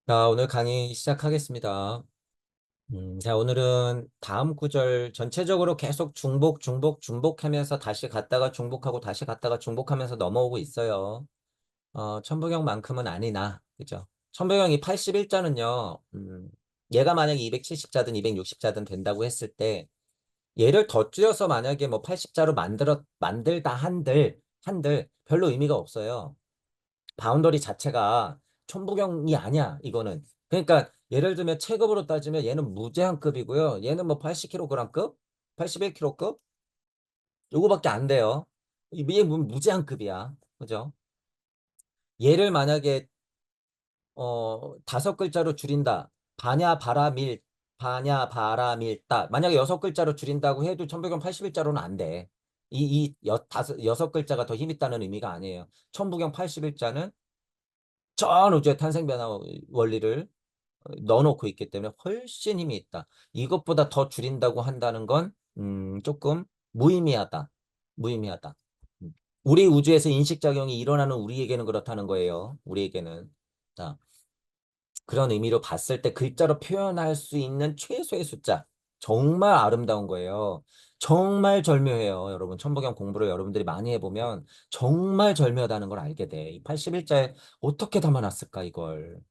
자, 오늘 강의 시작하겠습니다. 자, 오늘은 다음 구절 전체적으로 계속 중복하면서 다시 갔다가 중복하고 다시 갔다가 중복하면서 넘어오고 있어요. 천부경만큼은 아니나, 그죠? 천부경이 81자는요, 얘가 만약에 270자든 260자든 된다고 했을 때, 얘를 더 줄여서 만약에 뭐 80자로 만들다 한들 별로 의미가 없어요. 바운더리 자체가 천부경이 아니야, 이거는. 그러니까 예를 들면 체급으로 따지면 얘는 무제한급이고요. 얘는 뭐 80kg급? 81kg급? 요거밖에 안 돼요. 얘 무제한급이야. 그죠? 얘를 만약에 다섯 글자로 줄인다. 바냐 바라밀다. 만약에 여섯 글자로 줄인다고 해도 천부경 81자로는 안 돼. 여섯 글자가 더 힘있다는 의미가 아니에요. 천부경 81자는 전 우주의 탄생 변화 원리를 넣어놓고 있기 때문에 훨씬 힘이 있다. 이것보다 더 줄인다고 한다는 건 조금 무의미하다. 무의미하다. 우리 우주에서 인식작용이 일어나는 우리에게는 그렇다는 거예요. 우리에게는. 자, 그런 의미로 봤을 때 글자로 표현할 수 있는 최소의 숫자. 정말 아름다운 거예요. 정말 절묘해요. 여러분, 천부경 공부를 여러분들이 많이 해보면 정말 절묘하다는 걸 알게 돼. 이 81자에 어떻게 담아놨을까, 이걸.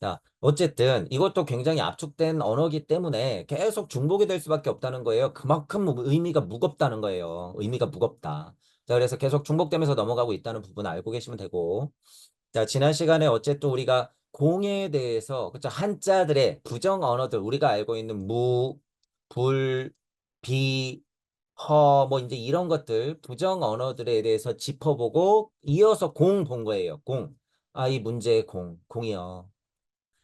자, 어쨌든 이것도 굉장히 압축된 언어기 때문에 계속 중복이 될 수밖에 없다는 거예요. 그만큼 의미가 무겁다는 거예요. 의미가 무겁다. 자, 그래서 계속 중복되면서 넘어가고 있다는 부분 알고 계시면 되고. 자, 지난 시간에 어쨌든 우리가 공에 대해서, 그쵸, 한자들의 부정 언어들, 우리가 알고 있는 무, 불, 비, 뭐 이제 이런 것들, 부정 언어들에 대해서 짚어보고 이어서 공 본 거예요. 공. 아, 이 문제의 공이요.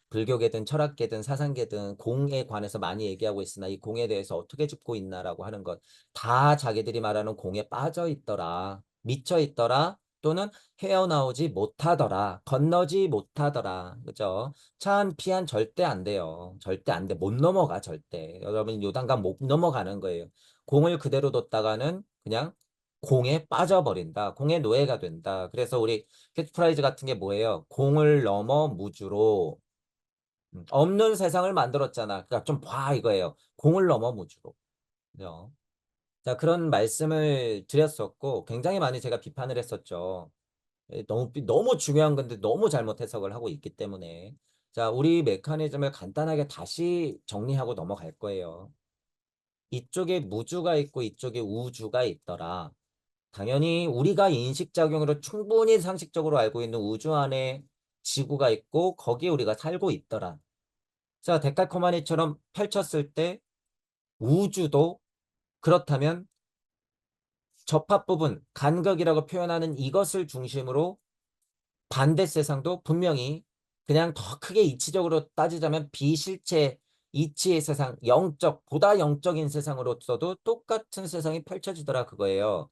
불교계든 철학계든 사상계든 공에 관해서 많이 얘기하고 있으나 이 공에 대해서 어떻게 짚고 있나라고 하는 것 다 자기들이 말하는 공에 빠져 있더라, 미쳐 있더라, 또는 헤어나오지 못하더라, 건너지 못하더라. 그죠? 차한 피한 절대 안 돼요. 절대 안 돼. 못 넘어가 절대. 여러분 요단강 못 넘어가는 거예요. 공을 그대로 뒀다가는 그냥 공에 빠져버린다. 공의 노예가 된다. 그래서 우리 캐치프라이즈 같은 게 뭐예요? 공을 넘어 무주로 없는 세상을 만들었잖아. 그러니까 좀 봐 이거예요. 공을 넘어 무주로. 그죠? 자, 그런 말씀을 드렸었고 굉장히 많이 제가 비판을 했었죠. 너무 중요한 건데 너무 잘못 해석을 하고 있기 때문에. 자, 우리 메커니즘을 간단하게 다시 정리하고 넘어갈 거예요. 이쪽에 무주가 있고 이쪽에 우주가 있더라. 당연히 우리가 인식작용으로 충분히 상식적으로 알고 있는 우주 안에 지구가 있고 거기에 우리가 살고 있더라. 자, 데칼코마니처럼 펼쳤을 때 우주도 그렇다면 접합 부분, 간극이라고 표현하는 이것을 중심으로 반대 세상도 분명히 그냥 더 크게 이치적으로 따지자면 비실체 이치의 세상, 보다 영적인 세상으로서도 똑같은 세상이 펼쳐지더라 그거예요.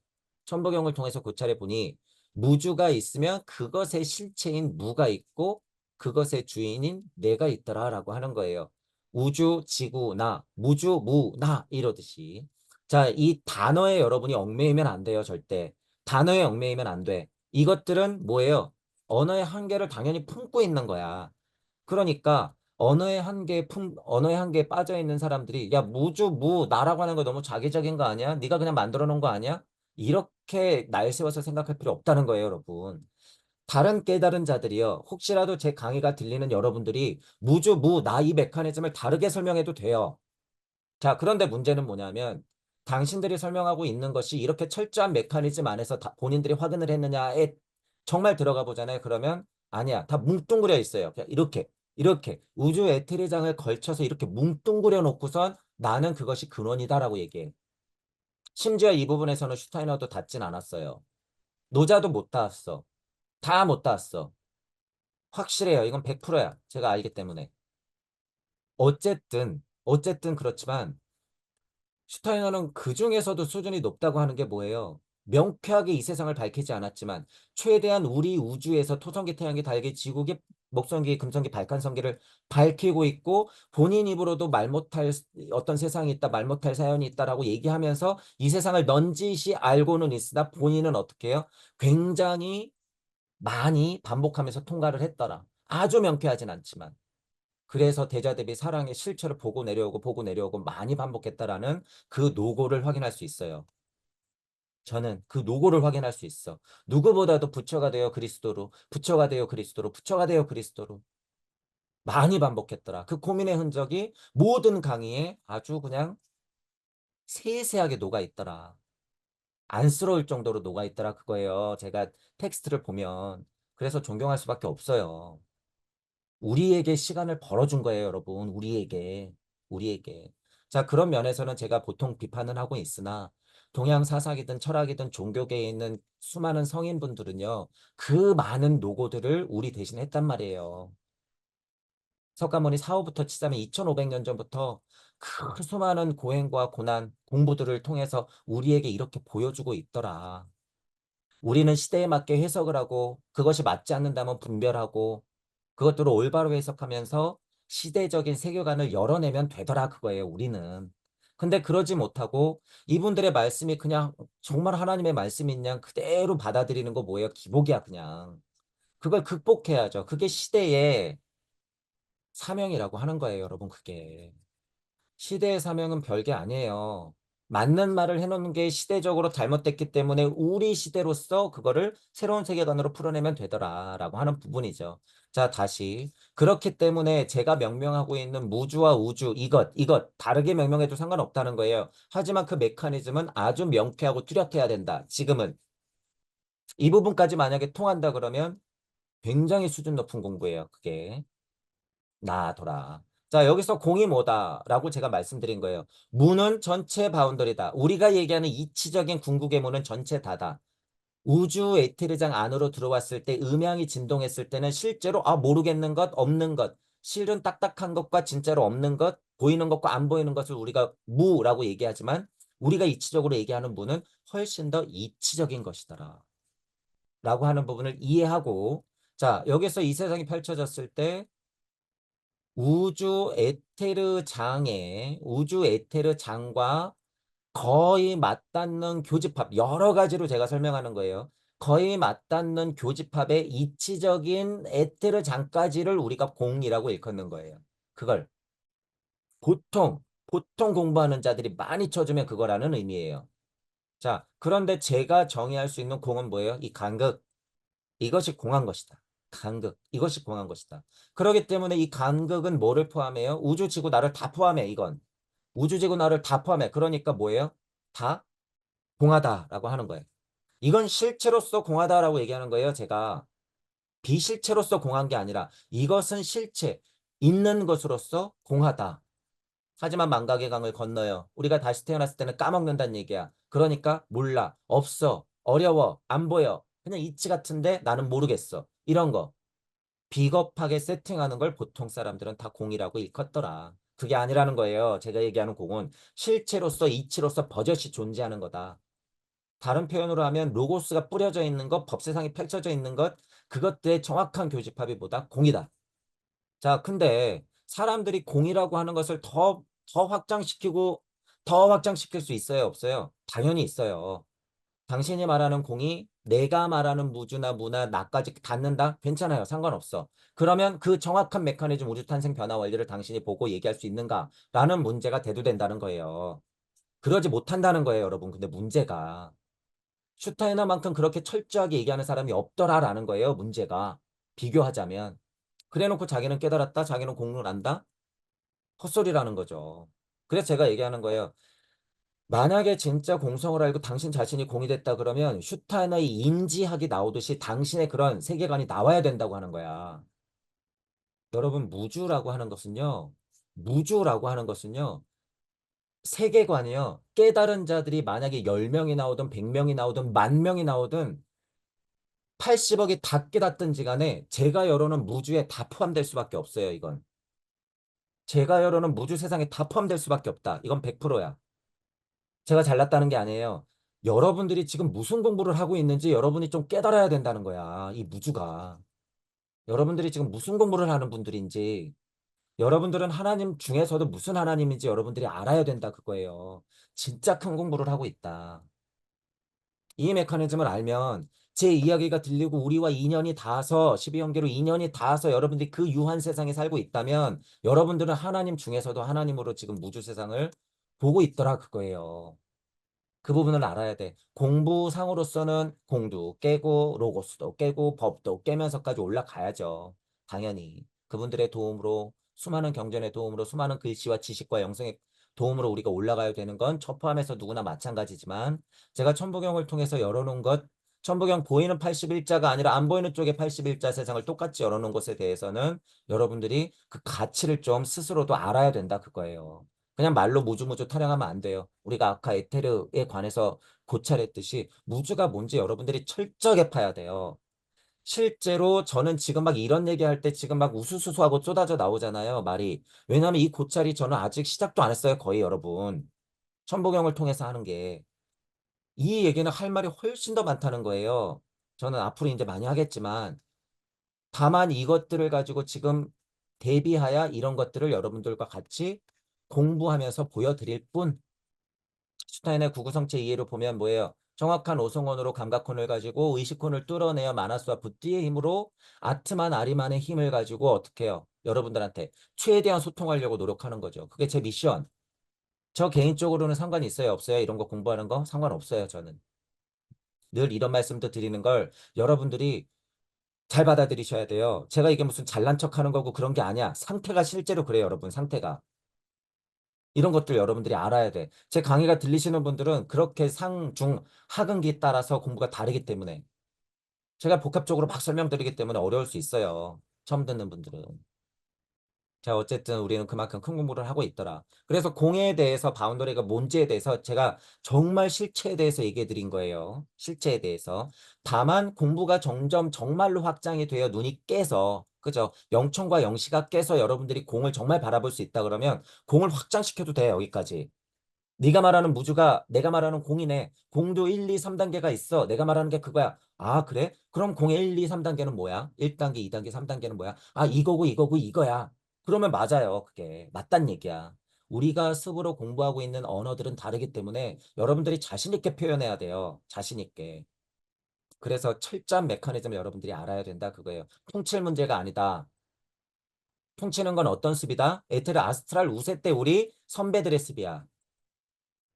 천부경을 통해서 고찰해 보니 무주가 있으면 그것의 실체인 무가 있고 그것의 주인인 내가 있더라라고 하는 거예요. 우주, 지구, 나, 무주, 무, 나 이러듯이. 자, 이 단어에 여러분이 얽매이면 안 돼요, 절대. 단어에 얽매이면 안 돼. 이것들은 뭐예요? 언어의 한계를 당연히 품고 있는 거야. 그러니까 언어의 한계에 빠져 있는 사람들이 야, 나라고 하는 거 너무 자기적인 거 아니야? 네가 그냥 만들어 놓은 거 아니야? 이렇게 날 세워서 생각할 필요 없다는 거예요, 여러분. 다른 깨달은 자들이요. 혹시라도 제 강의가 들리는 여러분들이 나 이 메커니즘을 다르게 설명해도 돼요. 자, 그런데 문제는 뭐냐면 당신들이 설명하고 있는 것이 이렇게 철저한 메커니즘 안에서 본인들이 확인을 했느냐에 정말 들어가 보잖아요. 그러면 아니야. 다 뭉뚱그려 있어요. 그냥 이렇게 우주 에테리장을 걸쳐서 이렇게 뭉뚱그려 놓고선 나는 그것이 근원이다라고 얘기해. 심지어 이 부분에서는 슈타이너도 닿진 않았어요. 노자도 못 닿았어. 다 못 닿았어. 확실해요. 이건 100%야. 제가 알기 때문에. 어쨌든 그렇지만 슈타이너는 그 중에서도 수준이 높다고 하는 게 뭐예요? 명쾌하게 이 세상을 밝히지 않았지만 최대한 우리 우주에서 토성기, 태양기, 달기, 지구기, 목성기, 금성기, 발칸성기를 밝히고 있고 본인 입으로도 말 못할 어떤 세상이 있다, 말 못할 사연이 있다라고 얘기하면서 이 세상을 넌지시 알고는 있으나 본인은 어떻게 해요? 굉장히 많이 반복하면서 통과를 했더라. 아주 명쾌하진 않지만. 그래서 대자 대비 사랑의 실체를 보고 내려오고 많이 반복했다라는 그 노고를 확인할 수 있어요. 저는 그 노고를 확인할 수 있어. 누구보다도 부처가 되어 그리스도로, 부처가 되어 그리스도로, 부처가 되어 그리스도로 많이 반복했더라. 그 고민의 흔적이 모든 강의에 아주 그냥 세세하게 녹아 있더라. 안쓰러울 정도로 녹아 있더라 그거예요. 제가 텍스트를 보면. 그래서 존경할 수밖에 없어요. 우리에게 시간을 벌어준 거예요, 여러분. 우리에게. 우리에게. 자, 그런 면에서는 제가 보통 비판은 하고 있으나 동양 사상이든 철학이든 종교계에 있는 수많은 성인분들은요. 그 많은 노고들을 우리 대신 했단 말이에요. 석가모니 사후부터 치자면 2500년 전부터 그 수많은 고행과 고난, 공부들을 통해서 우리에게 이렇게 보여주고 있더라. 우리는 시대에 맞게 해석을 하고 그것이 맞지 않는다면 분별하고 그것들을 올바로 해석하면서 시대적인 세계관을 열어내면 되더라 그거예요, 우리는. 근데 그러지 못하고 이분들의 말씀이 그냥 정말 하나님의 말씀인 양 그대로 받아들이는 거 뭐예요? 기복이야, 그냥. 그걸 극복해야죠. 그게 시대의 사명이라고 하는 거예요, 여러분, 그게. 시대의 사명은 별게 아니에요. 맞는 말을 해놓는 게 시대적으로 잘못됐기 때문에 우리 시대로서 그거를 새로운 세계관으로 풀어내면 되더라라고 하는 부분이죠. 자, 다시. 그렇기 때문에 제가 명명하고 있는 무주와 우주, 이것, 다르게 명명해도 상관없다는 거예요. 하지만 그 메커니즘은 아주 명쾌하고 뚜렷해야 된다. 지금은. 이 부분까지 만약에 통한다 그러면 굉장히 수준 높은 공부예요. 그게. 나더라. 자, 여기서 공이 뭐다라고 제가 말씀드린 거예요. 무는 전체 바운더리다. 우리가 얘기하는 이치적인 궁극의 무는 전체 다다. 우주 에테르장 안으로 들어왔을 때 음향이 진동했을 때는 실제로 모르겠는 것, 없는 것, 실은 딱딱한 것과 진짜로 없는 것, 보이는 것과 안 보이는 것을 우리가 무라고 얘기하지만 우리가 이치적으로 얘기하는 무는 훨씬 더 이치적인 것이더라. 라고 하는 부분을 이해하고 자, 여기서 이 세상이 펼쳐졌을 때 우주 에테르 장과 거의 맞닿는 교집합, 여러 가지로 제가 설명하는 거예요. 거의 맞닿는 교집합의 이치적인 에테르 장까지를 우리가 공이라고 일컫는 거예요. 그걸 보통 공부하는 자들이 많이 쳐주면 그거라는 의미예요. 자, 그런데 제가 정의할 수 있는 공은 뭐예요? 이 간극. 이것이 공한 것이다. 간극. 이것이 공한 것이다. 그렇기 때문에 이 간극은 뭐를 포함해요? 우주, 지구, 나를 다 포함해, 이건. 우주, 지구, 나를 다 포함해. 그러니까 뭐예요? 다 공하다라고 하는 거예요. 이건 실체로서 공하다라고 얘기하는 거예요, 제가. 비실체로서 공한 게 아니라 이것은 실체, 있는 것으로서 공하다. 하지만 망각의 강을 건너요. 우리가 다시 태어났을 때는 까먹는다는 얘기야. 그러니까 몰라, 없어, 어려워, 안 보여. 그냥 이치 같은데 나는 모르겠어. 이런 거. 비겁하게 세팅하는 걸 보통 사람들은 다 공이라고 일컫더라. 그게 아니라는 거예요. 제가 얘기하는 공은 실체로서 이치로서 버젓이 존재하는 거다. 다른 표현으로 하면 로고스가 뿌려져 있는 것, 법세상에 펼쳐져 있는 것, 그것들의 정확한 교집합이 뭐다? 공이다. 자, 근데 사람들이 공이라고 하는 것을 더 확장시키고 더 확장시킬 수 있어요? 없어요? 당연히 있어요. 당신이 말하는 공이 내가 말하는 무주나 무나 나까지 닿는다? 괜찮아요. 상관없어. 그러면 그 정확한 메커니즘 우주 탄생 변화 원리를 당신이 보고 얘기할 수 있는가? 라는 문제가 대두된다는 거예요. 그러지 못한다는 거예요, 여러분. 근데 문제가 슈타이너만큼 그렇게 철저하게 얘기하는 사람이 없더라라는 거예요, 문제가. 비교하자면. 그래놓고 자기는 깨달았다, 자기는 공론을 안다? 헛소리라는 거죠. 그래서 제가 얘기하는 거예요. 만약에 진짜 공성을 알고 당신 자신이 공이 됐다 그러면 슈타이너의 인지학이 나오듯이 당신의 그런 세계관이 나와야 된다고 하는 거야. 여러분, 무주라고 하는 것은요, 세계관이요, 깨달은 자들이 만약에 10명이 나오든 100명이 나오든 10,000명이 나오든 80억이 다 깨닫든지 간에 제가 열어놓은 무주에 다 포함될 수밖에 없어요, 이건. 제가 열어놓은 무주 세상에 다 포함될 수밖에 없다. 이건 100%야. 제가 잘났다는 게 아니에요. 여러분들이 지금 무슨 공부를 하고 있는지 여러분이 좀 깨달아야 된다는 거야. 이 무주가. 여러분들이 지금 무슨 공부를 하는 분들인지, 여러분들은 하나님 중에서도 무슨 하나님인지 여러분들이 알아야 된다 그거예요. 진짜 큰 공부를 하고 있다. 이 메커니즘을 알면 제 이야기가 들리고 우리와 인연이 닿아서 12형제로 인연이 닿아서 여러분들이 그 유한 세상에 살고 있다면 여러분들은 하나님 중에서도 하나님으로 지금 무주 세상을 보고 있더라 그거예요. 그 부분을 알아야 돼. 공부상으로서는 공도 깨고 로고스도 깨고 법도 깨면서까지 올라가야죠. 당연히. 그분들의 도움으로 수많은 경전의 도움으로 수많은 글씨와 지식과 영성의 도움으로 우리가 올라가야 되는 건 저 포함해서 누구나 마찬가지지만 제가 천부경을 통해서 열어놓은 것 천부경 보이는 81자가 아니라 안 보이는 쪽에 81자 세상을 똑같이 열어놓은 것에 대해서는 여러분들이 그 가치를 좀 스스로도 알아야 된다 그거예요. 그냥 말로 무주무주 타령하면 안 돼요. 우리가 아까 에테르에 관해서 고찰했듯이 무주가 뭔지 여러분들이 철저하게 파야 돼요. 실제로 저는 지금 막 이런 얘기할 때 지금 막 우수수수하고 쏟아져 나오잖아요, 말이. 왜냐하면 이 고찰이 저는 아직 시작도 안 했어요, 거의 여러분. 천보경을 통해서 하는 게. 이 얘기는 할 말이 훨씬 더 많다는 거예요. 저는 앞으로 이제 많이 하겠지만 다만 이것들을 가지고 지금 대비하여 이런 것들을 여러분들과 같이 공부하면서 보여드릴 뿐 슈타인의 구구성체 이해로 보면 뭐예요? 정확한 오성원으로 감각혼을 가지고 의식혼을 뚫어내어 마나스와 붓디의 힘으로 아트만 아리만의 힘을 가지고 어떻게 해요? 여러분들한테 최대한 소통하려고 노력하는 거죠. 그게 제 미션. 저 개인적으로는 상관이 있어요? 없어요? 이런 거 공부하는 거? 상관없어요, 저는. 늘 이런 말씀도 드리는 걸 여러분들이 잘 받아들이셔야 돼요. 제가 이게 무슨 잘난 척하는 거고 그런 게 아니야. 상태가 실제로 그래요, 여러분. 상태가. 이런 것들 여러분들이 알아야 돼. 제 강의가 들리시는 분들은 그렇게 상, 중, 하근기 따라서 공부가 다르기 때문에 제가 복합적으로 막 설명드리기 때문에 어려울 수 있어요. 처음 듣는 분들은. 자, 어쨌든 우리는 그만큼 큰 공부를 하고 있더라. 그래서 공에 대해서 바운더리가 뭔지에 대해서 제가 정말 실체에 대해서 얘기해 드린 거예요. 실체에 대해서. 다만 공부가 점점 정말로 확장이 되어 눈이 깨서 그죠? 영천과 영시가 깨서 여러분들이 공을 정말 바라볼 수 있다 그러면 공을 확장시켜도 돼, 여기까지. 네가 말하는 무주가 내가 말하는 공이네. 공도 1, 2, 3단계가 있어. 내가 말하는 게 그거야. 아, 그래? 그럼 공의 1, 2, 3단계는 뭐야? 1단계, 2단계, 3단계는 뭐야? 아, 이거고 이거고 이거야. 그러면 맞아요. 그게. 맞단 얘기야. 우리가 습으로 공부하고 있는 언어들은 다르기 때문에 여러분들이 자신 있게 표현해야 돼요. 자신 있게. 그래서 철저한 메커니즘을 여러분들이 알아야 된다. 그거예요. 통칠 문제가 아니다. 통치는 건 어떤 습이다? 에테르 아스트랄 우세 때 우리 선배들의 습이야.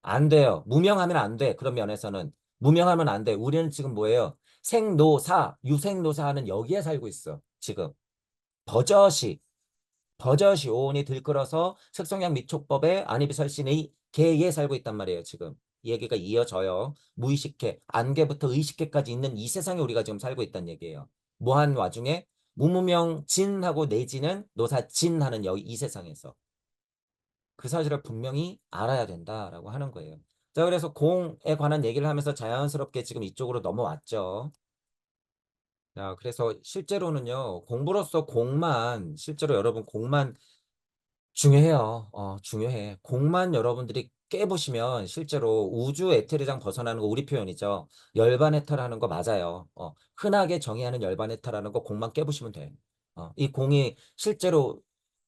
안 돼요. 무명하면 안 돼. 그런 면에서는. 무명하면 안 돼. 우리는 지금 뭐예요? 생노사, 유생노사 하는 여기에 살고 있어. 지금. 버젓이, 버젓이 오온이 들끓어서 색성약 미촉법의 안이비설신의 개에 살고 있단 말이에요. 지금. 이 얘기가 이어져요. 무의식계, 안개부터 의식계까지 있는 이 세상에 우리가 지금 살고 있다는 얘기예요. 무한 와중에 무무명 진하고 내지는 노사 진하는 여기 이 세상에서. 그 사실을 분명히 알아야 된다라고 하는 거예요. 자, 그래서 공에 관한 얘기를 하면서 자연스럽게 지금 이쪽으로 넘어왔죠. 자, 그래서 실제로는요, 공부로서 공만, 실제로 여러분 공만 중요해요. 중요해. 공만 여러분들이 깨보시면 실제로 우주 에테르장 벗어나는 거 우리 표현이죠. 열반 해탈하는 거 맞아요. 흔하게 정의하는 열반 해탈하는 거 공만 깨보시면 돼. 이 공이 실제로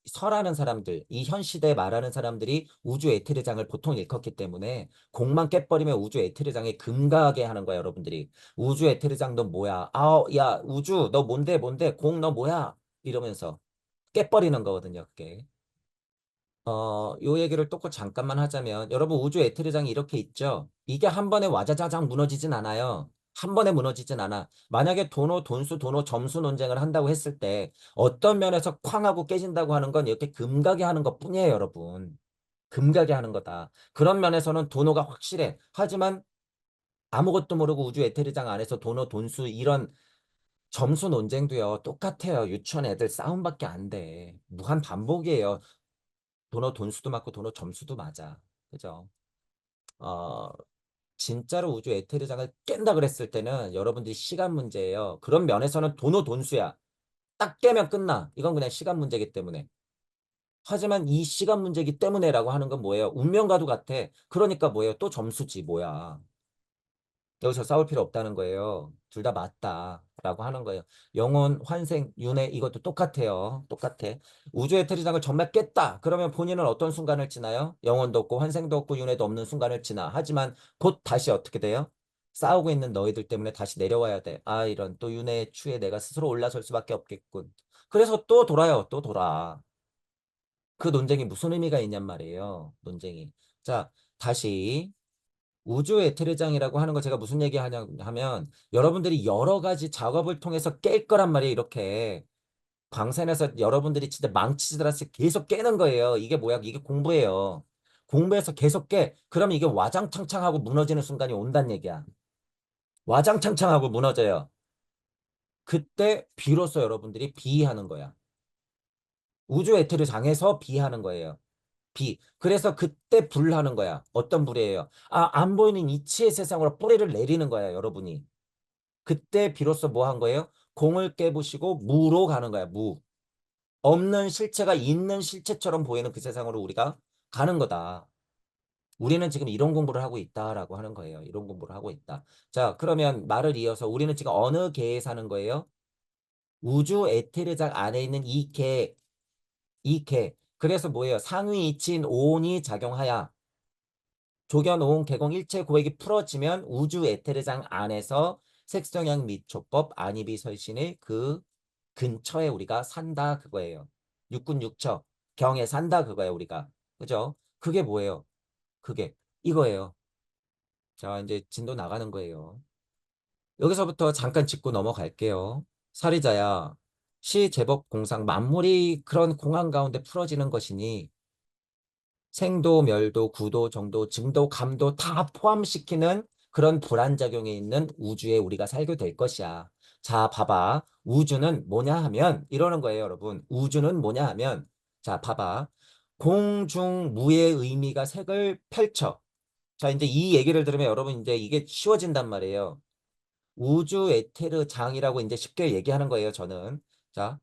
설하는 사람들, 이 현 시대에 말하는 사람들이 우주 에테르장을 보통 일컫기 때문에 공만 깨버리면 우주 에테르장에 금가하게 하는 거야, 여러분들이. 우주 에테르장 너 뭐야? 야, 우주 너 뭔데, 뭔데? 공 너 뭐야? 이러면서 깨버리는 거거든요, 그게. 요 얘기를 또 잠깐만 하자면, 여러분 우주 에테르장이 이렇게 있죠? 이게 한 번에 와자자장 무너지진 않아요. 한 번에 무너지진 않아. 만약에 도노, 돈수, 도노, 점수 논쟁을 한다고 했을 때, 어떤 면에서 쾅 하고 깨진다고 하는 건 이렇게 금가게 하는 것 뿐이에요, 여러분. 금가게 하는 거다. 그런 면에서는 도노가 확실해. 하지만 아무것도 모르고 우주 에테르장 안에서 도노, 돈수, 이런 점수 논쟁도요, 똑같아요. 유치원 애들 싸움밖에 안 돼. 무한 반복이에요. 도너 돈수도 맞고 도너 점수도 맞아. 그죠? 어, 진짜로 우주 에테르장을 깬다 그랬을 때는 여러분들이 시간 문제예요. 그런 면에서는 도너 돈수야. 딱 깨면 끝나. 이건 그냥 시간 문제이기 때문에. 하지만 이 시간 문제이기 때문에라고 하는 건 뭐예요? 운명과도 같아. 그러니까 뭐예요? 또 점수지, 뭐야. 여기서 싸울 필요 없다는 거예요. 둘 다 맞다라고 하는 거예요. 영혼, 환생, 윤회 이것도 똑같아요. 똑같아. 우주의 테리장을 정말 깼다. 그러면 본인은 어떤 순간을 지나요? 영혼도 없고 환생도 없고 윤회도 없는 순간을 지나. 하지만 곧 다시 어떻게 돼요? 싸우고 있는 너희들 때문에 다시 내려와야 돼. 아, 이런 또 윤회의 추에 내가 스스로 올라설 수밖에 없겠군. 그래서 또 돌아요. 또 돌아. 그 논쟁이 무슨 의미가 있냔 말이에요. 논쟁이. 자, 다시 우주 에테르장이라고 하는 거 제가 무슨 얘기 하냐 하면 여러분들이 여러 가지 작업을 통해서 깰 거란 말이에요. 이렇게. 광산에서 여러분들이 진짜 망치질하서 계속 깨는 거예요. 이게 뭐야? 이게 공부예요. 공부해서 계속 깨. 그러면 이게 와장창창하고 무너지는 순간이 온단 얘기야. 와장창창하고 무너져요. 그때 비로소 여러분들이 비하는 거야. 우주 에테르 장에서 비하는 거예요. 비. 그래서 그때 불하는 거야. 어떤 불이에요? 아, 안 보이는 이치의 세상으로 뿌리를 내리는 거야, 여러분이. 그때 비로소 뭐 한 거예요? 공을 깨부시고 무로 가는 거야, 무. 없는 실체가 있는 실체처럼 보이는 그 세상으로 우리가 가는 거다. 우리는 지금 이런 공부를 하고 있다라고 하는 거예요. 이런 공부를 하고 있다. 자, 그러면 말을 이어서 우리는 지금 어느 계에 사는 거예요? 우주 에테르장 안에 있는 이 계, 이 계. 그래서 뭐예요? 상위 이치인 오온이 작용하여 조견, 오온, 개공, 일체 고액이 풀어지면 우주 에테르장 안에서 색성향 미초법, 안입이 설신의 그 근처에 우리가 산다 그거예요. 육군 육처, 경에 산다 그거예요, 우리가. 그죠? 그게 뭐예요? 그게 이거예요. 자, 이제 진도 나가는 거예요. 여기서부터 잠깐 짚고 넘어갈게요. 사리자야, 시, 제법, 공상, 만물이 그런 공한 가운데 풀어지는 것이니 생도, 멸도, 구도, 정도, 증도, 감도 다 포함시키는 그런 불안작용에 있는 우주에 우리가 살게 될 것이야. 자, 봐봐. 우주는 뭐냐 하면 이러는 거예요, 여러분. 우주는 뭐냐 하면 자, 봐봐. 공중무의 의미가 색을 펼쳐. 자, 이제 이 얘기를 들으면 여러분 이제 이게 쉬워진단 말이에요. 우주 에테르 장이라고 이제 쉽게 얘기하는 거예요, 저는. 자,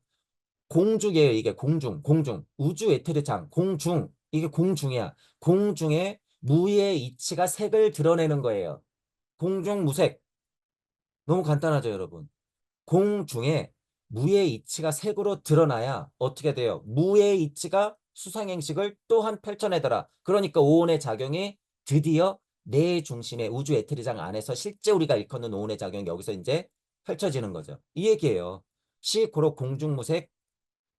공중이에요. 이게 공중, 공중. 우주 에테르장, 공중. 이게 공중이야. 공중에 무의 이치가 색을 드러내는 거예요. 공중 무색. 너무 간단하죠, 여러분. 공중에 무의 이치가 색으로 드러나야 어떻게 돼요? 무의 이치가 수상행식을 또한 펼쳐내더라. 그러니까 오온의 작용이 드디어 내 중심의 우주 에테르장 안에서 실제 우리가 일컫는 오온의 작용이 여기서 이제 펼쳐지는 거죠. 이 얘기예요. 시 고로 공중무색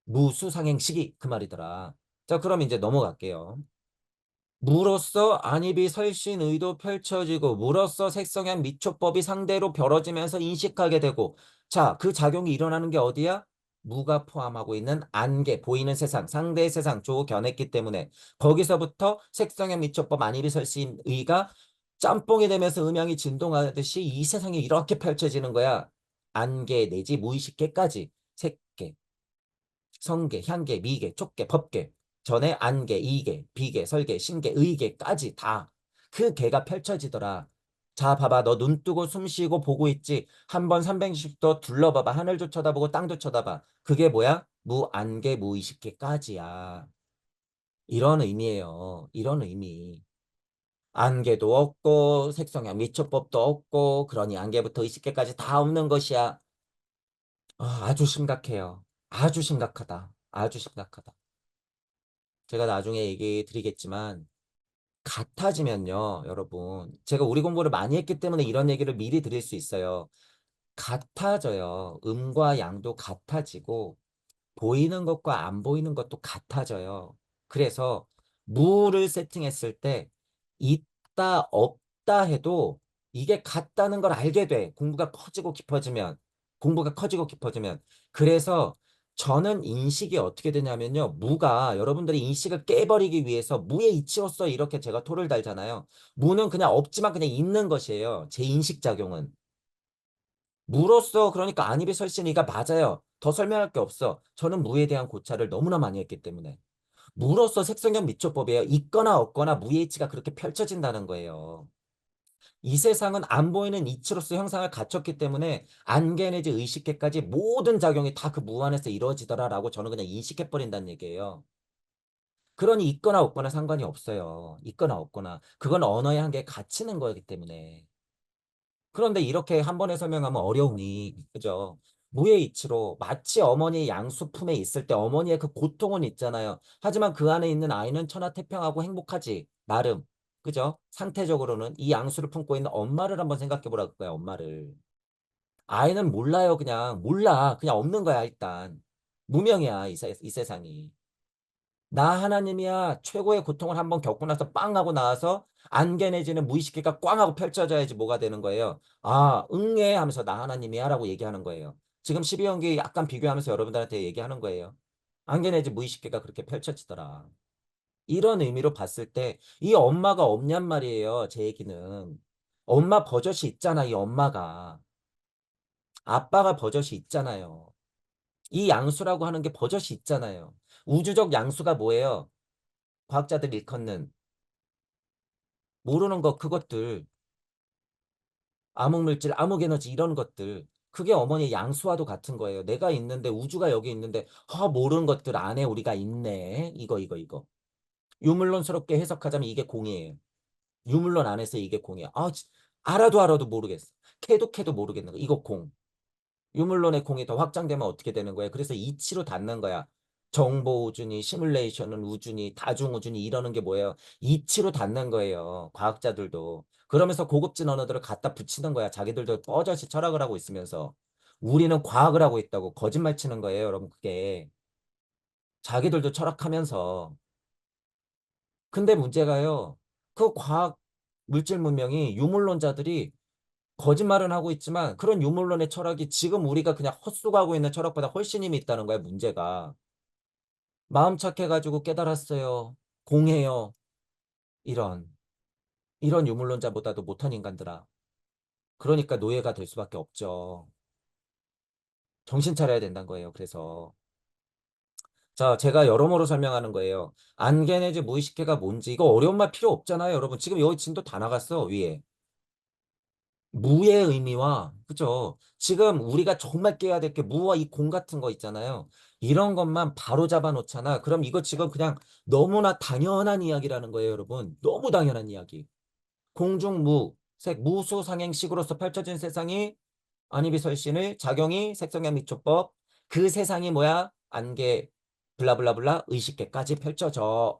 무수상행식이 그 말이더라. 자, 그럼 이제 넘어갈게요. 무로써 안입이 설신 의도 펼쳐지고 무로써 색성향 미초법이 상대로 벌어지면서 인식하게 되고 자, 그 작용이 일어나는 게 어디야? 무가 포함하고 있는 안개, 보이는 세상, 상대의 세상, 조견했기 때문에 거기서부터 색성향 미초법 안입이 설신 의가 짬뽕이 되면서 음양이 진동하듯이 이 세상이 이렇게 펼쳐지는 거야. 안개 내지 무의식계까지 색계, 성계, 향계, 미계, 촉계, 법계, 전에 안계, 이계, 비계, 설계, 신계, 의계까지 다 그 계가 펼쳐지더라. 자, 봐봐. 너 눈 뜨고 숨 쉬고 보고 있지. 한번 360도 둘러봐봐. 하늘도 쳐다보고 땅도 쳐다봐. 그게 뭐야? 무안계, 무의식계까지야. 이런 의미예요. 이런 의미. 안개도 없고 색성향 미초법도 없고 그러니 안개부터 의식계까지 다 없는 것이야. 아주 심각해요. 아주 심각하다. 아주 심각하다. 제가 나중에 얘기 드리겠지만 같아지면요, 여러분. 제가 우리 공부를 많이 했기 때문에 이런 얘기를 미리 드릴 수 있어요. 같아져요. 음과 양도 같아지고 보이는 것과 안 보이는 것도 같아져요. 그래서 무를 세팅했을 때 있다, 없다 해도 이게 같다는 걸 알게 돼. 공부가 커지고 깊어지면. 공부가 커지고 깊어지면. 그래서 저는 인식이 어떻게 되냐면요. 무가 여러분들이 인식을 깨버리기 위해서 무의 이치로서 이렇게 제가 토를 달잖아요. 무는 그냥 없지만 그냥 있는 것이에요. 제 인식 작용은. 무로써 그러니까 안입이 설신이가 맞아요. 더 설명할 게 없어. 저는 무에 대한 고찰을 너무나 많이 했기 때문에. 무로써 색성형 미초법이에요. 있거나 없거나 무의 이치가 그렇게 펼쳐진다는 거예요. 이 세상은 안 보이는 이치로서 형상을 갖췄기 때문에 안개 내지 의식계까지 모든 작용이 다 그 무 안에서 이루어지더라라고 저는 그냥 인식해버린다는 얘기예요. 그러니 있거나 없거나 상관이 없어요. 있거나 없거나. 그건 언어의 한계에 갇히는 거기 때문에. 그런데 이렇게 한 번에 설명하면 어려우니, 그죠? 무의 이치로 마치 어머니의 양수품에 있을 때 어머니의 그 고통은 있잖아요. 하지만 그 안에 있는 아이는 천하태평하고 행복하지. 나름. 그죠? 상태적으로는 이 양수를 품고 있는 엄마를 한번 생각해 보라고 거야, 엄마를. 아이는 몰라요, 그냥. 몰라. 그냥 없는 거야, 일단. 무명이야, 이 세상이. 나 하나님이야. 최고의 고통을 한번 겪고 나서 빵 하고 나와서 안개내지는 무의식계가 꽝 하고 펼쳐져야지 뭐가 되는 거예요. 아, 응애 하면서 나 하나님이야 라고 얘기하는 거예요. 지금 12연기 약간 비교하면서 여러분들한테 얘기하는 거예요. 안개내지 무의식계가 그렇게 펼쳐지더라. 이런 의미로 봤을 때 이 엄마가 없냔 말이에요. 제 얘기는. 엄마 버젓이 있잖아, 이 엄마가. 아빠가 버젓이 있잖아요. 이 양수라고 하는 게 버젓이 있잖아요. 우주적 양수가 뭐예요? 과학자들이 일컫는 모르는 거 그것들 암흑물질, 암흑에너지 이런 것들 그게 어머니의 양수와도 같은 거예요. 내가 있는데 우주가 여기 있는데 모르는 것들 안에 우리가 있네. 이거. 유물론스럽게 해석하자면 이게 공이에요. 유물론 안에서 이게 공이야. 알아도 모르겠어. 캐도 모르겠는 거. 이거 공. 유물론의 공이 더 확장되면 어떻게 되는 거야? 그래서 이치로 닿는 거야. 정보 우주니, 시뮬레이션은 우주니, 다중 우주니 이러는 게 뭐예요? 이치로 닿는 거예요. 과학자들도. 그러면서 고급진 언어들을 갖다 붙이는 거야. 자기들도 뻐젓이 철학을 하고 있으면서. 우리는 과학을 하고 있다고 거짓말 치는 거예요, 여러분. 그게. 자기들도 철학하면서. 근데 문제가요. 그 과학 물질 문명이 유물론자들이 거짓말은 하고 있지만 그런 유물론의 철학이 지금 우리가 그냥 헛수고하고 있는 철학보다 훨씬 힘이 있다는 거야, 문제가. 마음 착해가지고 깨달았어요. 공해요. 이런. 이런 유물론자보다도 못한 인간들아. 그러니까 노예가 될 수밖에 없죠. 정신 차려야 된다는 거예요, 그래서. 자, 제가 여러모로 설명하는 거예요. 안개내지 무의식계가 뭔지. 이거 어려운 말 필요 없잖아요, 여러분. 지금 여기 진도 다 나갔어, 위에. 무의 의미와, 그죠? 지금 우리가 정말 깨야 될 게 무와 이 공 같은 거 있잖아요. 이런 것만 바로 잡아 놓잖아. 그럼 이거 지금 그냥 너무나 당연한 이야기라는 거예요, 여러분. 너무 당연한 이야기. 공중무, 무수상행식으로서 펼쳐진 세상이 안이비설신의 작용이 색성의 미초법. 그 세상이 뭐야? 안개, 블라블라블라, 의식계까지 펼쳐져.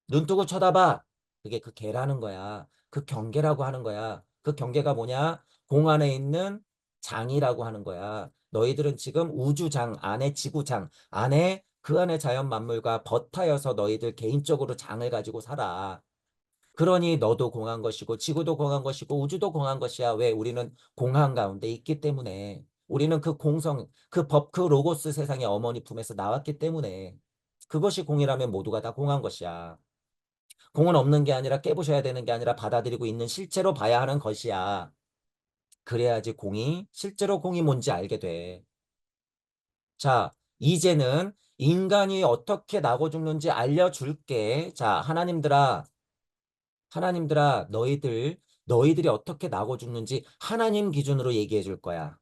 눈 뜨고 쳐다봐. 그게 그 개라는 거야. 그 경계라고 하는 거야. 그 경계가 뭐냐? 공 안에 있는 장이라고 하는 거야. 너희들은 지금 우주장 안에 지구장 안에 그 안에 자연 만물과 버타여서 너희들 개인적으로 장을 가지고 살아. 그러니 너도 공한 것이고 지구도 공한 것이고 우주도 공한 것이야. 왜? 우리는 공한 가운데 있기 때문에. 우리는 그 공성, 그 법, 그 로고스 세상의 어머니 품에서 나왔기 때문에. 그것이 공이라면 모두가 다 공한 것이야. 공은 없는 게 아니라 깨부셔야 되는 게 아니라 받아들이고 있는 실제로 봐야 하는 것이야. 그래야지 실제로 공이 뭔지 알게 돼. 자, 이제는 인간이 어떻게 나고 죽는지 알려줄게. 자, 하나님들아, 너희들이 어떻게 나고 죽는지 하나님 기준으로 얘기해 줄 거야.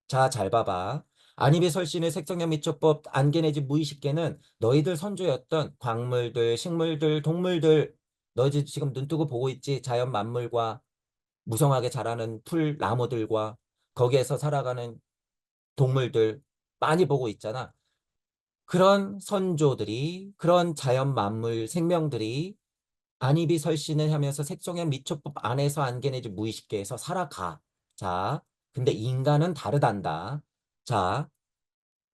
자, 잘 봐봐. 안입의 설신의 색성현 미초법 안개내지 무의식계는 너희들 선조였던 광물들, 식물들, 동물들, 너희들 지금 눈 뜨고 보고 있지? 자연 만물과 무성하게 자라는 풀, 나무들과 거기에서 살아가는 동물들 많이 보고 있잖아. 그런 선조들이, 그런 자연 만물 생명들이 안입이 설신을 하면서 색종의 미초법 안에서 안개내지 무의식계에서 살아가. 자, 근데 인간은 다르단다. 자,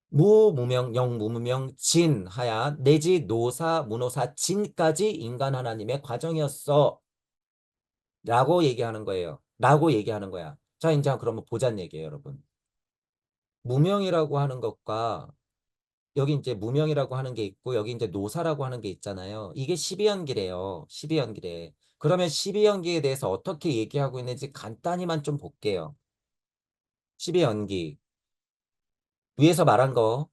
무무명, 영무무명, 진, 하야, 내지 노사, 무노사, 진까지 인간 하나님의 과정이었어. 라고 얘기하는 거예요. 라고 얘기하는 거야. 자, 이제 그러면 보자는 얘기예요, 여러분. 무명이라고 하는 것과 여기 이제 무명이라고 하는 게 있고 여기 이제 노사라고 하는 게 있잖아요. 이게 12연기래요. 12연기래. 그러면 12연기에 대해서 어떻게 얘기하고 있는지 간단히만 좀 볼게요. 12연기. 위에서 말한 거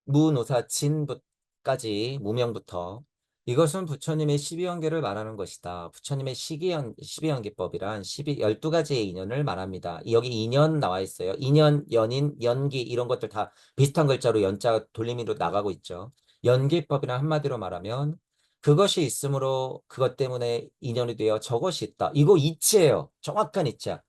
무노사 진까지 무명부터 이것은 부처님의 12연계를 말하는 것이다. 부처님의 12연계법이란 12가지의 인연을 말합니다. 여기 인연 나와 있어요. 인연, 연인, 연기 이런 것들 다 비슷한 글자로 연자 돌림이로 나가고 있죠. 연기법이란 한마디로 말하면 그것이 있으므로 그것 때문에 인연이 되어 저것이 있다. 이거 이치예요. 정확한 이치야.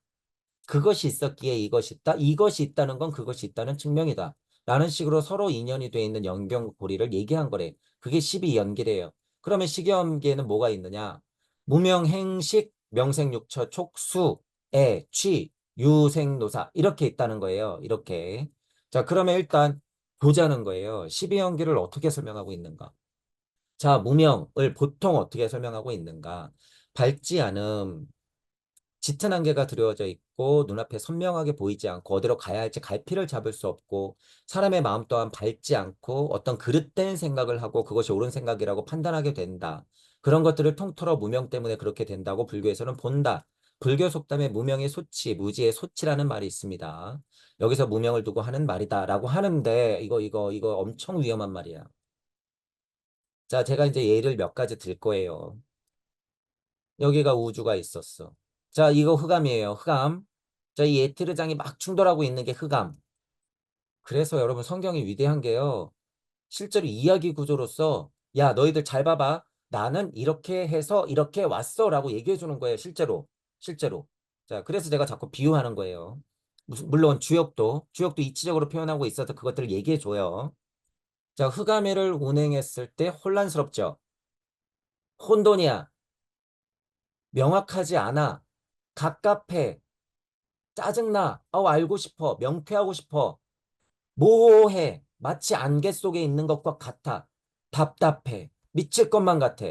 그것이 있었기에 이것이 있다. 이것이 있다는 건 그것이 있다는 증명이다. 라는 식으로 서로 인연이 돼 있는 연결고리를 얘기한 거래. 그게 12연기래요. 그러면 식염기에는 뭐가 있느냐? 무명행식, 명생육처, 촉수, 애, 취, 유생노사 이렇게 있다는 거예요. 이렇게. 자, 그러면 일단 보자는 거예요. 12연기를 어떻게 설명하고 있는가? 자, 무명을 보통 어떻게 설명하고 있는가? 밝지 않음, 짙은 안개가 드리워져 있고 눈앞에 선명하게 보이지 않고 어디로 가야 할지 갈피를 잡을 수 없고 사람의 마음 또한 밝지 않고 어떤 그릇된 생각을 하고 그것이 옳은 생각이라고 판단하게 된다. 그런 것들을 통틀어 무명 때문에 그렇게 된다고 불교에서는 본다. 불교 속담에 무명의 소치, 무지의 소치라는 말이 있습니다. 여기서 무명을 두고 하는 말이다라고 하는데 이거 엄청 위험한 말이야. 자, 제가 이제 예를 몇 가지 들 거예요. 여기가 우주가 있었어. 자, 이거 흑암이에요. 흑암. 자, 이 에테르장이 막 충돌하고 있는 게 흑암. 그래서 여러분 성경이 위대한 게요. 실제로 이야기 구조로서 야, 너희들 잘 봐봐. 나는 이렇게 해서 이렇게 왔어 라고 얘기해 주는 거예요. 실제로. 실제로. 자, 그래서 제가 자꾸 비유하는 거예요. 물론 주역도 이치적으로 표현하고 있어서 그것들을 얘기해 줘요. 자, 흑암해를 운행했을 때 혼란스럽죠. 혼돈이야. 명확하지 않아. 갑갑해. 짜증나. 알고 싶어. 명쾌하고 싶어. 모호해. 마치 안개 속에 있는 것과 같아. 답답해. 미칠 것만 같아.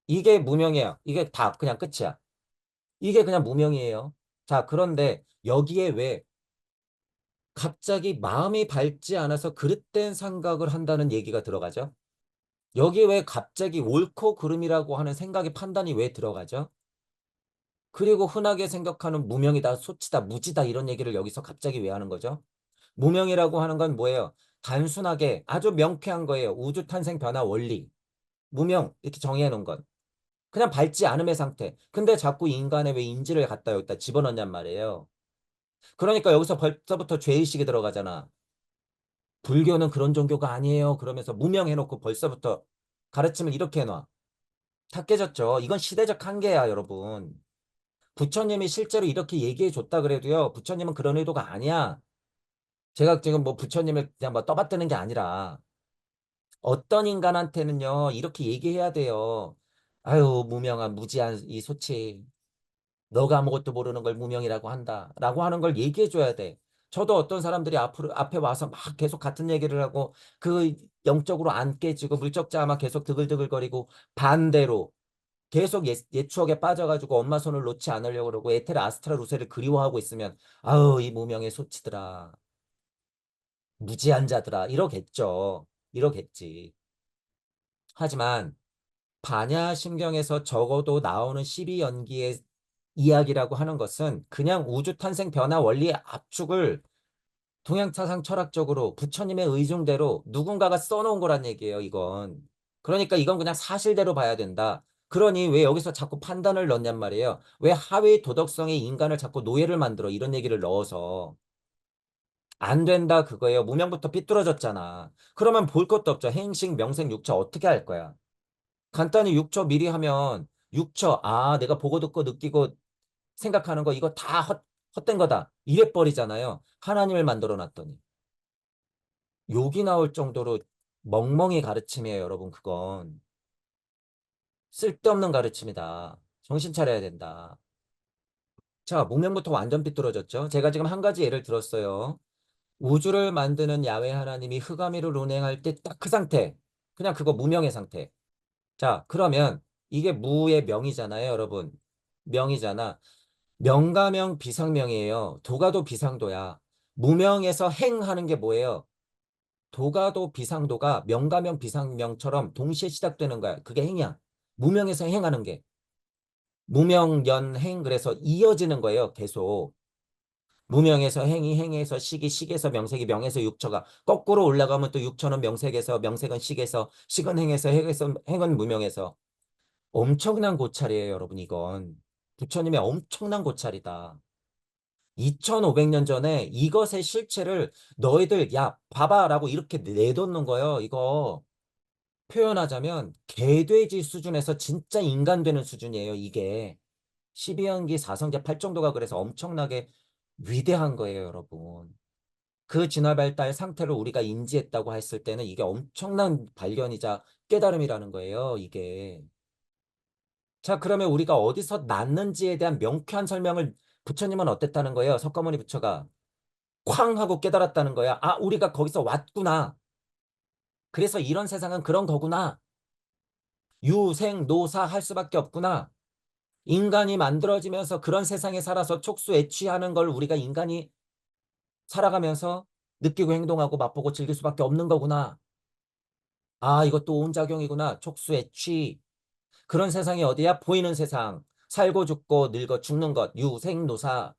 이게 무명이야. 이게 다 그냥 끝이야. 이게 그냥 무명이에요. 자, 그런데 여기에 왜 갑자기 마음이 밝지 않아서 그릇된 생각을 한다는 얘기가 들어가죠? 여기 왜 갑자기 옳고 그름이라고 하는 생각의 판단이 왜 들어가죠? 그리고 흔하게 생각하는 무명이다, 소치다, 무지다 이런 얘기를 여기서 갑자기 왜 하는 거죠? 무명이라고 하는 건 뭐예요? 단순하게 아주 명쾌한 거예요. 우주 탄생 변화 원리. 무명 이렇게 정의해 놓은 건. 그냥 밝지 않음의 상태. 근데 자꾸 인간의 왜 인지를 갖다 여기다 집어넣냔 말이에요. 그러니까 여기서 벌써부터 죄의식이 들어가잖아. 불교는 그런 종교가 아니에요. 그러면서 무명해놓고 벌써부터 가르침을 이렇게 해놔. 다 깨졌죠. 이건 시대적 한계야, 여러분. 부처님이 실제로 이렇게 얘기해 줬다 그래도요. 부처님은 그런 의도가 아니야. 제가 지금 뭐 부처님을 그냥 뭐 떠받드는 게 아니라 어떤 인간한테는요, 이렇게 얘기해야 돼요. 아유, 무명한, 무지한 이 소치. 너가 아무것도 모르는 걸 무명이라고 한다. 라고 하는 걸 얘기해줘야 돼. 저도 어떤 사람들이 앞에 와서 막 계속 같은 얘기를 하고 그 영적으로 안 깨지고 물적자아만 계속 드글드글거리고 반대로 계속 옛 추억에 빠져가지고 엄마 손을 놓지 않으려고 그러고 에테르 아스트라 루세를 그리워하고 있으면 아우, 이 무명의 소치들아. 무지한 자들아. 이러겠죠. 이러겠지. 하지만 반야심경에서 적어도 나오는 12연기의 이야기라고 하는 것은 그냥 우주 탄생 변화 원리의 압축을 동양사상 철학적으로 부처님의 의중대로 누군가가 써놓은 거란 얘기예요, 이건. 그러니까 이건 그냥 사실대로 봐야 된다. 그러니 왜 여기서 자꾸 판단을 넣냔 말이에요. 왜 하위 도덕성의 인간을 자꾸 노예를 만들어 이런 얘기를 넣어서. 안 된다 그거예요. 무명부터 삐뚤어졌잖아. 그러면 볼 것도 없죠. 행식, 명생, 육처 어떻게 할 거야? 간단히 6초 미리 하면 6초, 내가 보고 듣고 느끼고 생각하는 거 이거 다 헛된 거다. 이래 버리잖아요. 하나님을 만들어 놨더니. 욕이 나올 정도로 멍멍이 가르침이에요, 여러분. 그건. 쓸데없는 가르침이다. 정신 차려야 된다. 자, 문명부터 완전 삐뚤어졌죠. 제가 지금 한 가지 예를 들었어요. 우주를 만드는 야훼 하나님이 흑암이를 운행할 때 딱 그 상태. 그냥 그거 무명의 상태. 자, 그러면 이게 무의 명이잖아요, 여러분. 명이잖아. 명가명 비상명이에요. 도가도 비상도야. 무명에서 행하는 게 뭐예요? 도가도 비상도가 명가명 비상명처럼 동시에 시작되는 거야. 그게 행이야. 무명에서 행하는 게. 무명연행 그래서 이어지는 거예요. 계속. 무명에서 행이, 행에서 시기, 시에서 명색이, 명에서 육처가 거꾸로 올라가면 또 육처는 명색에서, 명색은 시에서, 식은 행에서, 행에서, 행은 무명에서. 엄청난 고찰이에요, 여러분, 이건. 부처님의 엄청난 고찰이다. 2500년 전에 이것의 실체를 너희들, 야, 봐봐라고 이렇게 내놓는 거예요, 이거. 표현하자면, 개돼지 수준에서 진짜 인간 되는 수준이에요, 이게. 12연기 4성제 8정도가 그래서 엄청나게 위대한 거예요, 여러분. 그 진화 발달 상태를 우리가 인지했다고 했을 때는 이게 엄청난 발견이자 깨달음이라는 거예요, 이게. 자, 그러면 우리가 어디서 났는지에 대한 명쾌한 설명을 부처님은 어땠다는 거예요? 석가모니 부처가. 쾅 하고 깨달았다는 거야. 아, 우리가 거기서 왔구나. 그래서 이런 세상은 그런 거구나. 유생노사 할 수밖에 없구나. 인간이 만들어지면서 그런 세상에 살아서 촉수애취하는 걸 우리가 인간이 살아가면서 느끼고 행동하고 맛보고 즐길 수밖에 없는 거구나. 아, 이것도 오온작용이구나. 촉수애취. 그런 세상이 어디야? 보이는 세상. 살고 죽고 늙어 죽는 것. 유생노사.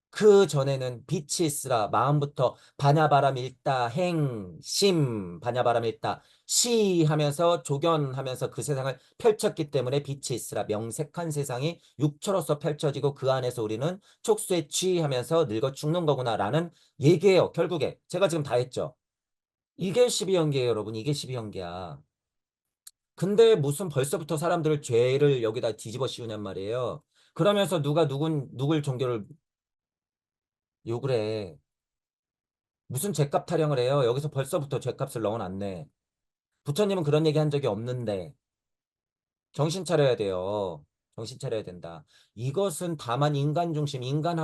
그 전에는 빛이 있으라 마음부터 반야바람 일다 행심 반야바람 일다 시 하면서 조견하면서 그 세상을 펼쳤기 때문에 빛이 있으라 명색한 세상이 육처로서 펼쳐지고 그 안에서 우리는 촉수에 취하면서 늙어 죽는 거구나라는 얘기예요. 결국에 제가 지금 다 했죠. 이게 12연계예요, 여러분. 이게 12연계야. 근데 무슨 벌써부터 사람들을 죄를 여기다 뒤집어 씌우냔 말이에요. 그러면서 누가 누굴 종교를 욕을 해. 무슨 죄값 타령을 해요? 여기서 벌써부터 죄값을 넣어놨네. 부처님은 그런 얘기 한 적이 없는데 정신 차려야 돼요. 정신 차려야 된다. 이것은 다만 인간 중심, 인간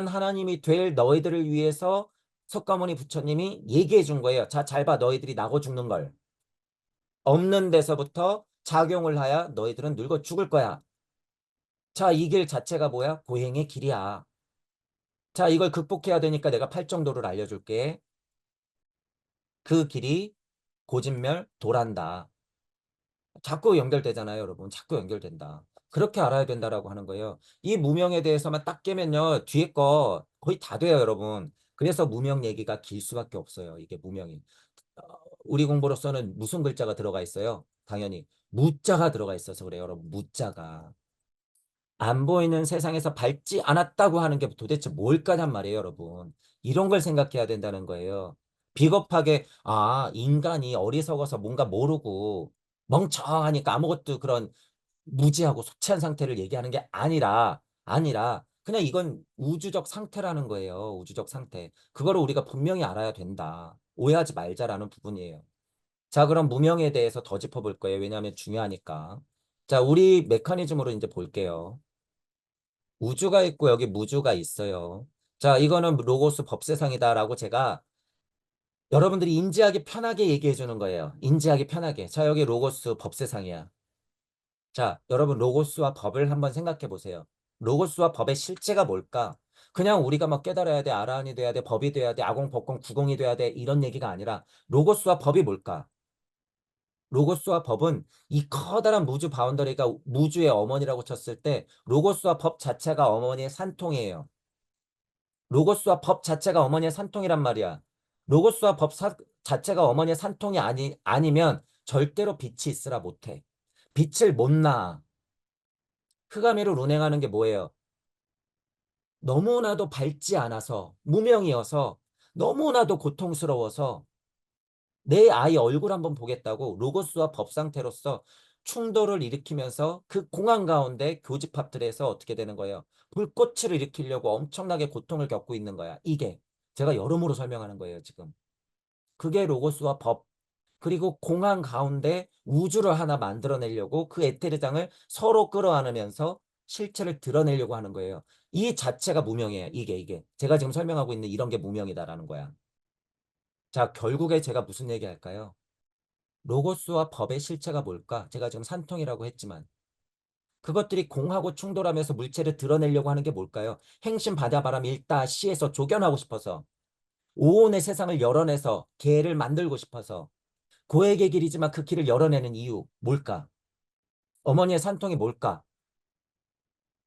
하나님이 될 너희들을 위해서 석가모니 부처님이 얘기해 준 거예요. 자, 잘 봐. 너희들이 나고 죽는 걸. 없는 데서부터 작용을 하여 너희들은 늙어 죽을 거야. 자, 이 길 자체가 뭐야? 고행의 길이야. 자, 이걸 극복해야 되니까 내가 팔정도를 알려줄게. 그 길이 고진멸 도란다. 자꾸 연결되잖아요, 여러분. 자꾸 연결된다. 그렇게 알아야 된다라고 하는 거예요. 이 무명에 대해서만 딱 깨면요, 뒤에 거 거의 다 돼요, 여러분. 그래서 무명 얘기가 길 수밖에 없어요. 이게 무명이. 어, 우리 공부로서는 무슨 글자가 들어가 있어요? 당연히 무자가 들어가 있어서 그래요, 여러분. 무자가. 안 보이는 세상에서 밟지 않았다고 하는 게 도대체 뭘까란 말이에요, 여러분. 이런 걸 생각해야 된다는 거예요. 비겁하게, 아, 인간이 어리석어서 뭔가 모르고 멍청하니까 아무것도 그런 무지하고 소치한 상태를 얘기하는 게 아니라, 그냥 이건 우주적 상태라는 거예요. 우주적 상태. 그거를 우리가 분명히 알아야 된다. 오해하지 말자라는 부분이에요. 자, 그럼 무명에 대해서 더 짚어볼 거예요. 왜냐하면 중요하니까. 자, 우리 메커니즘으로 이제 볼게요. 우주가 있고 여기 무주가 있어요. 자, 이거는 로고스 법세상이다라고 제가 여러분들이 인지하기 편하게 얘기해 주는 거예요. 인지하기 편하게. 자, 여기 로고스 법세상이야. 자, 여러분 로고스와 법을 한번 생각해 보세요. 로고스와 법의 실제가 뭘까? 그냥 우리가 막 깨달아야 돼, 아라한이 돼야 돼, 법이 돼야 돼, 아공, 법공, 구공이 돼야 돼 이런 얘기가 아니라 로고스와 법이 뭘까? 로고스와 법은 이 커다란 무주 바운더리가 무주의 어머니라고 쳤을 때 로고스와 법 자체가 어머니의 산통이에요. 로고스와 법 자체가 어머니의 산통이란 말이야. 로고스와 자체가 어머니의 산통이 아니면 절대로 빛이 있으라 못해. 빛을 못 낳아. 흑암이로 운행하는 게 뭐예요? 너무나도 밝지 않아서, 무명이어서, 너무나도 고통스러워서 내 아이 얼굴 한번 보겠다고 로고스와 법 상태로서 충돌을 일으키면서 그 공황 가운데 교집합들에서 어떻게 되는 거예요? 불꽃을 일으키려고 엄청나게 고통을 겪고 있는 거야. 이게 제가 여러모로 설명하는 거예요, 지금. 그게 로고스와 법. 그리고 공황 가운데 우주를 하나 만들어내려고 그 에테르장을 서로 끌어안으면서 실체를 드러내려고 하는 거예요. 이 자체가 무명이에요. 이게. 제가 지금 설명하고 있는 이런 게 무명이다라는 거야. 자, 결국에 제가 무슨 얘기 할까요? 로고스와 법의 실체가 뭘까? 제가 지금 산통이라고 했지만 그것들이 공하고 충돌하면서 물체를 드러내려고 하는 게 뭘까요? 행신 바다바람 일다 시에서 조견하고 싶어서 오온의 세상을 열어내서 개를 만들고 싶어서 고액의 길이지만 그 길을 열어내는 이유 뭘까? 어머니의 산통이 뭘까?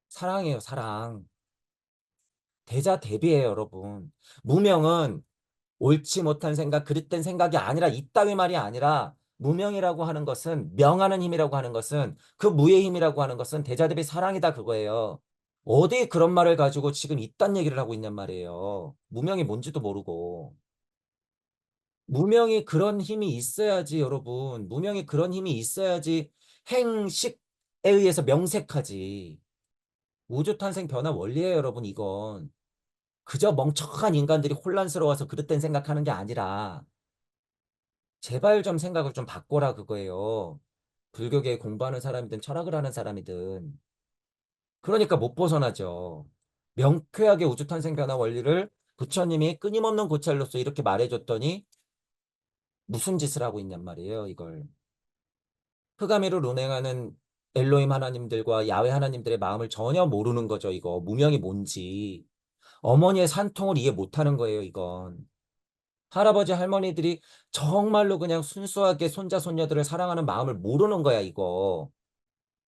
사랑이에요, 사랑. 대자대비예요, 여러분. 무명은 옳지 못한 생각, 그릇된 생각이 아니라 이따위 말이 아니라 무명이라고 하는 것은 명하는 힘이라고 하는 것은 그 무의 힘이라고 하는 것은 대자대비 사랑이다 그거예요. 어디 그런 말을 가지고 지금 이딴 얘기를 하고 있냔 말이에요. 무명이 뭔지도 모르고. 무명이 그런 힘이 있어야지 여러분. 무명이 그런 힘이 있어야지 행식에 의해서 명색하지. 우주탄생 변화 원리예요 여러분 이건. 그저 멍청한 인간들이 혼란스러워서 그릇된 생각하는 게 아니라 제발 좀 생각을 좀 바꿔라 그거예요. 불교계 공부하는 사람이든 철학을 하는 사람이든. 그러니까 못 벗어나죠. 명쾌하게 우주탄생 변화 원리를 부처님이 끊임없는 고찰로서 이렇게 말해줬더니 무슨 짓을 하고 있냔 말이에요, 이걸. 흑암이를 운행하는 엘로힘 하나님들과 야훼 하나님들의 마음을 전혀 모르는 거죠, 이거. 무명이 뭔지. 어머니의 산통을 이해 못하는 거예요, 이건. 할아버지, 할머니들이 정말로 그냥 순수하게 손자, 손녀들을 사랑하는 마음을 모르는 거야, 이거.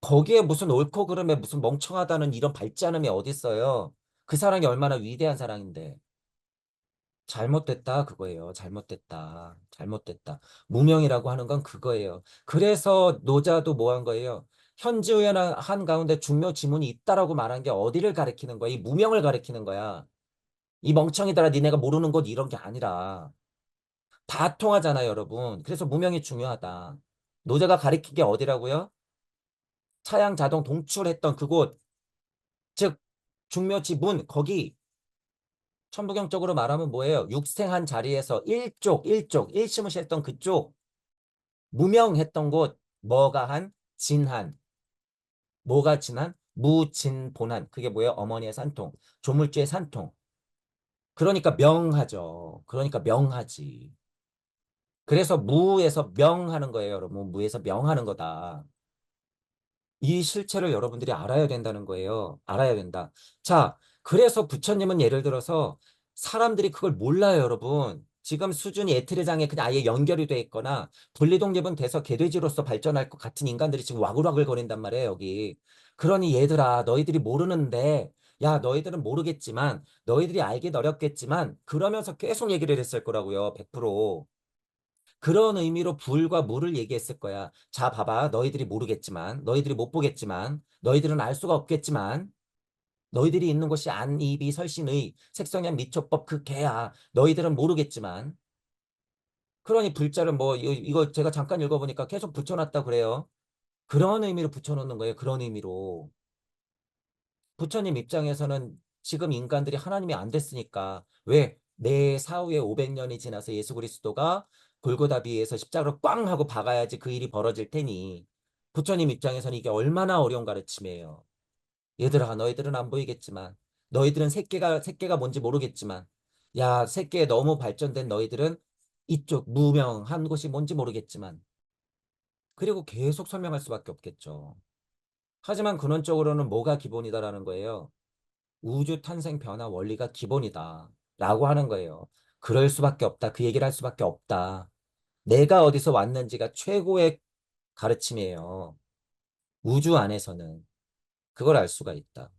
거기에 무슨 옳고 그름에 무슨 멍청하다는 이런 밝지 않음이 어딨어요. 그 사랑이 얼마나 위대한 사랑인데. 잘못됐다, 그거예요. 잘못됐다. 잘못됐다. 무명이라고 하는 건 그거예요. 그래서 노자도 뭐 한 거예요? 현지의한 가운데 중묘 지문이 있다라고 말한 게 어디를 가리키는 거야? 이 무명을 가리키는 거야. 이 멍청이들아, 니네가 모르는 것 이런 게 아니라. 다 통하잖아요, 여러분. 그래서 무명이 중요하다. 노자가 가리킨 게 어디라고요? 차양 자동 동출했던 그곳, 즉 중묘지 문 거기 천부경적으로 말하면 뭐예요? 육생한 자리에서 일시무시 했던 그쪽 무명했던 곳 뭐가 한? 진한. 뭐가 진한? 무진본한. 그게 뭐예요? 어머니의 산통. 조물주의 산통. 그러니까 명하죠. 그러니까 명하지. 그래서 무에서 명하는 거예요, 여러분. 무에서 명하는 거다. 이 실체를 여러분들이 알아야 된다는 거예요. 알아야 된다. 자, 그래서 부처님은 예를 들어서 사람들이 그걸 몰라요, 여러분. 지금 수준이 에트레장에 그냥 아예 연결이 돼 있거나 분리독립은 돼서 개돼지로서 발전할 것 같은 인간들이 지금 와글와글 거린단 말이에요, 여기. 그러니 얘들아, 너희들이 모르는데, 야, 너희들은 모르겠지만, 너희들이 알긴 어렵겠지만, 그러면서 계속 얘기를 했을 거라고요, 100%. 그런 의미로 불과 물을 얘기했을 거야. 자, 봐봐. 너희들이 모르겠지만, 너희들이 못 보겠지만, 너희들은 알 수가 없겠지만, 너희들이 있는 곳이 안, 이, 비, 설신의, 색성현, 미초법 그 개야. 너희들은 모르겠지만. 그러니 불자를 뭐, 이거 제가 잠깐 읽어보니까 계속 붙여놨다 그래요. 그런 의미로 붙여놓는 거예요. 그런 의미로. 부처님 입장에서는 지금 인간들이 하나님이 안 됐으니까 왜 내 사후에 500년이 지나서 예수 그리스도가 골고다비에서 십자가로 꽝 하고 박아야지 그 일이 벌어질 테니 부처님 입장에서는 이게 얼마나 어려운 가르침이에요. 얘들아 너희들은 안 보이겠지만 너희들은 새끼가 뭔지 모르겠지만 야 새끼에 너무 발전된 너희들은 이쪽 무명한 곳이 뭔지 모르겠지만 그리고 계속 설명할 수밖에 없겠죠. 하지만 근원적으로는 뭐가 기본이다라는 거예요. 우주 탄생 변화 원리가 기본이다. 라고 하는 거예요. 그럴 수밖에 없다. 그 얘기를 할 수밖에 없다. 내가 어디서 왔는지가 최고의 가르침이에요. 우주 안에서는. 그걸 알 수가 있다.